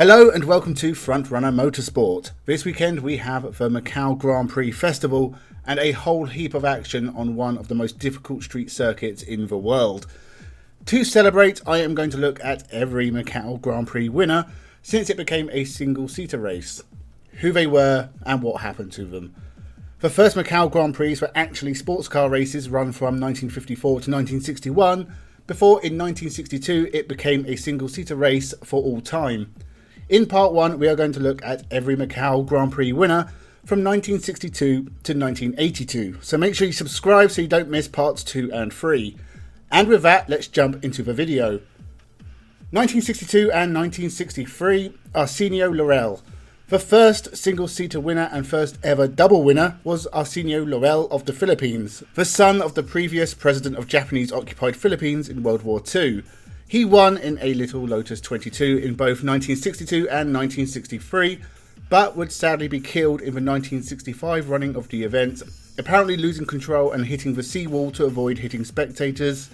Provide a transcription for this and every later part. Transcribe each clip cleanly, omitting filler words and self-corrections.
Hello and welcome to Frontrunner Motorsport. This weekend we have the Macau Grand Prix Festival and a whole heap of action on one of the most difficult street circuits in the world. To celebrate, I am going to look at every Macau Grand Prix winner since it became a single-seater race, who they were and what happened to them. The first Macau Grand Prix were actually sports car races run from 1954 to 1961, before in 1962 it became a single-seater race for all time. In part 1, we are going to look at every Macau Grand Prix winner from 1962 to 1982. So make sure you subscribe so you don't miss parts 2 and 3. And with that, let's jump into the video. 1962 and 1963, Areno Lurel. The first single-seater winner and first ever double winner was Areno Lurel of the Philippines, the son of the previous president of Japanese-occupied Philippines in World War II. He won in a little Lotus 22 in both 1962 and 1963, but would sadly be killed in the 1965 running of the event, apparently losing control and hitting the seawall to avoid hitting spectators.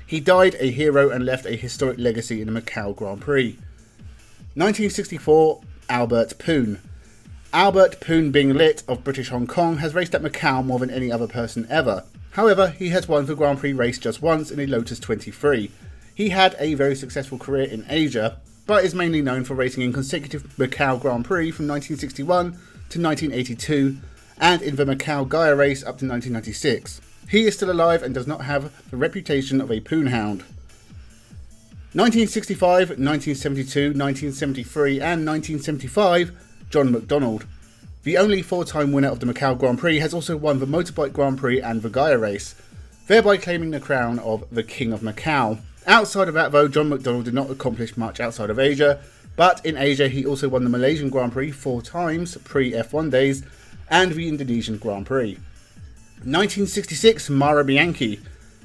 He died a hero and left a historic legacy in the Macau Grand Prix. 1964, Albert Poon. Albert Poon Bing Lit of British Hong Kong has raced at Macau more than any other person ever. However, he has won the Grand Prix race just once in a Lotus 23. He had a very successful career in Asia, but is mainly known for racing in consecutive Macau Grand Prix from 1961 to 1982 and in the Macau Gaia race up to 1996. He is still alive and does not have the reputation of a poon hound. 1965, 1972, 1973 and 1975, John McDonald. The only 4-time winner of the Macau Grand Prix has also won the Motorbike Grand Prix and the Gaia race, thereby claiming the crown of the King of Macau. Outside of that though, John McDonald did not accomplish much outside of Asia, but in Asia he also won the Malaysian Grand Prix 4 times, pre-F1 days, and the Indonesian Grand Prix. 1966, Mauro Bianchi.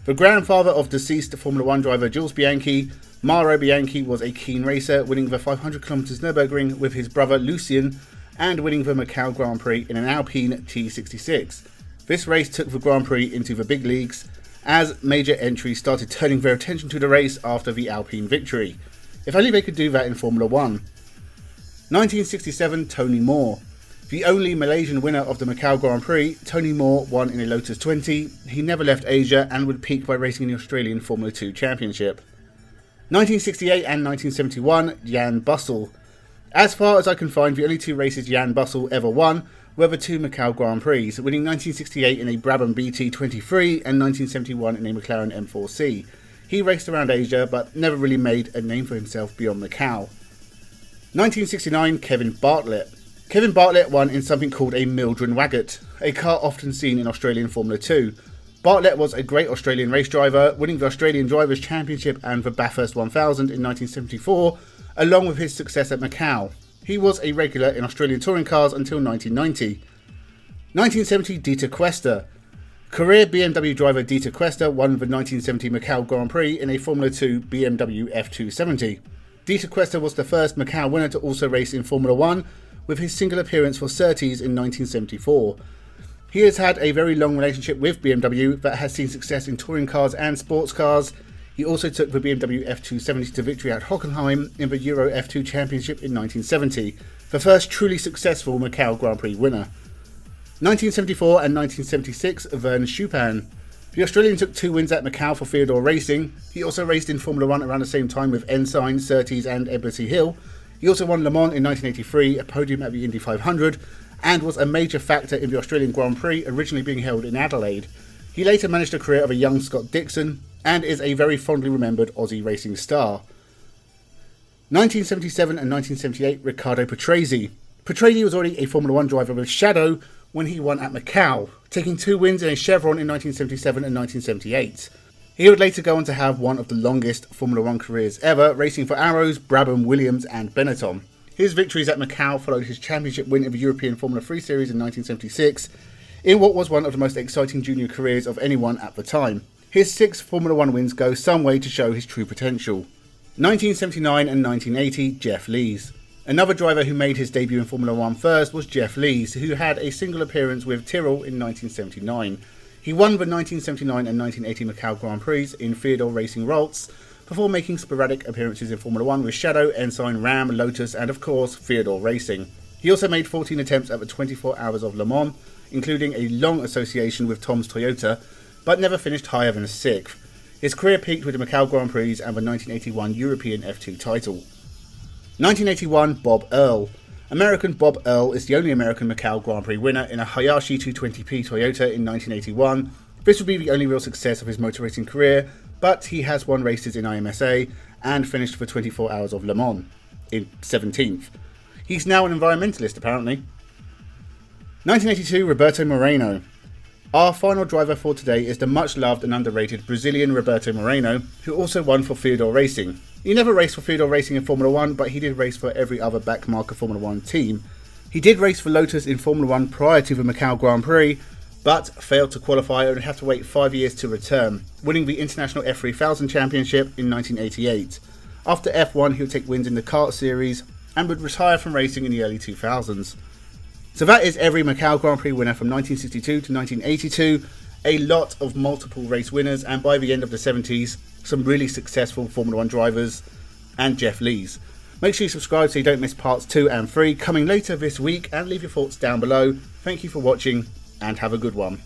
The grandfather of deceased Formula 1 driver Jules Bianchi, Mauro Bianchi was a keen racer, winning the 500km Nürburgring with his brother Lucien, and winning the Macau Grand Prix in an Alpine T66. This race took the Grand Prix into the big leagues, as major entries started turning their attention to the race after the Alpine victory. If only they could do that in Formula 1. 1967, Tony Moore. The only Malaysian winner of the Macau Grand Prix, Tony Moore won in a Lotus 20. He never left Asia and would peak by racing in the Australian Formula 2 Championship. 1968 and 1971, Jan Bussell. As far as I can find, the only 2 races Jan Bussell ever won were the 2 Macau Grand Prix, winning 1968 in a Brabham BT23 and 1971 in a McLaren M4C. He raced around Asia, but never really made a name for himself beyond Macau. 1969, Kevin Bartlett. Kevin Bartlett won in something called a Mildren Waggot, a car often seen in Australian Formula 2. Bartlett was a great Australian race driver, winning the Australian Drivers' Championship and the Bathurst 1000 in 1974, along with his success at Macau. He was a regular in Australian touring cars until 1990. 1970, Dieter Quester. Career BMW driver Dieter Quester won the 1970 Macau Grand Prix in a Formula 2 BMW F270. Dieter Quester was the first Macau winner to also race in Formula 1, with his single appearance for Surtees in 1974. He has had a very long relationship with BMW that has seen success in touring cars and sports cars. He also took the BMW F270 to victory at Hockenheim in the Euro F2 Championship in 1970, the first truly successful Macau Grand Prix winner. 1974 and 1976, Vern Chupan. The Australian took 2 wins at Macau for Theodore Racing. He also raced in Formula 1 around the same time with Ensign, Surtees and Embassy Hill. He also won Le Mans in 1983, a podium at the Indy 500, and was a major factor in the Australian Grand Prix originally being held in Adelaide. He later managed the career of a young Scott Dixon, and is a very fondly remembered Aussie racing star. 1977 and 1978, Ricardo Petra. Petra was already a Formula 1 driver with Shadow when he won at Macau, taking 2 wins in a Chevron in 1977 and 1978. He would later go on to have one of the longest Formula 1 careers ever, racing for Arrows, Brabham, Williams and Benetton. His victories at Macau followed his championship win in the European Formula 3 Series in 1976, in what was one of the most exciting junior careers of anyone at the time. His 6 Formula 1 wins go some way to show his true potential. 1979 and 1980, Jeff Lees. Another driver who made his debut in Formula 1 first was Jeff Lees, who had a single appearance with Tyrrell in 1979. He won the 1979 and 1980 Macau Grand Prix in Theodore Racing Rolts, before making sporadic appearances in Formula 1 with Shadow, Ensign, Ram, Lotus and of course Theodore Racing. He also made 14 attempts at the 24 Hours of Le Mans, including a long association with Tom's Toyota, but never finished higher than a 6th. His career peaked with the Macau Grand Prix and the 1981 European F2 title. 1981 Bob Earl. American Bob Earl is the only American Macau Grand Prix winner in a Hayashi 220p Toyota in 1981. This would be the only real success of his motor racing career, but he has won races in IMSA and finished for 24 Hours of Le Mans in 17th. He's now an environmentalist apparently. 1982 Roberto Moreno. Our final driver for today is the much loved and underrated Brazilian Roberto Moreno, who also won for Theodore Racing. He never raced for Theodore Racing in Formula 1, but he did race for every other backmarker Formula 1 team. He did race for Lotus in Formula 1 prior to the Macau Grand Prix, but failed to qualify and would have to wait 5 years to return, winning the International F3000 Championship in 1988. After F1 he would take wins in the kart series and would retire from racing in the early 2000s. So that is every Macau Grand Prix winner from 1962 to 1982, a lot of multiple race winners, and by the end of the 70s, some really successful Formula 1 drivers and Jeff Lees. Make sure you subscribe so you don't miss parts 2 and 3 coming later this week, and leave your thoughts down below. Thank you for watching and have a good one.